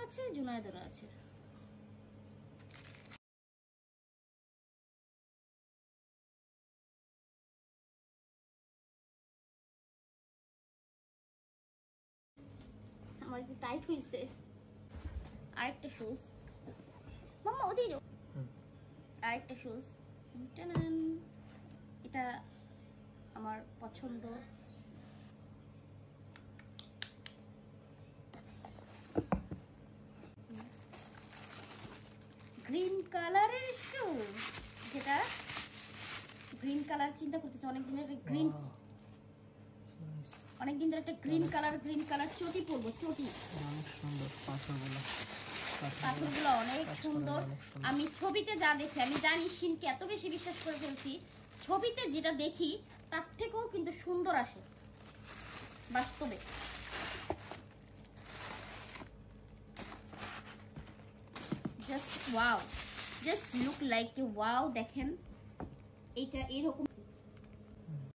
আছে, জুনায়েদেরও আছে। আমার একটু টাইট হয়েছে। আরেকটা শুজ মাম্মা, ওদিকে যাও। আরেকটা শুজ, এটা আমার পছন্দ। গ্রিন কালারের শু, যেটা গ্রিন কালার চিন্তা করতেছে অনেকদিনের। গ্রিন অনেকদিন ধরে একটা গ্রিন কালার চটি পরবো। চটি অনেক সুন্দর, পাথরগুলো অনেক সুন্দর। আমি ছবিতে যা দেখি, আমি জানি শিনকে এত বেশি বিশ্বাস করে ফেলছি, ছবিতে যেটা দেখি তার থেকেও কিন্তু সুন্দর আসে বাস্তবে। Just wow, just look like wow. দেখেন এইটা এরকম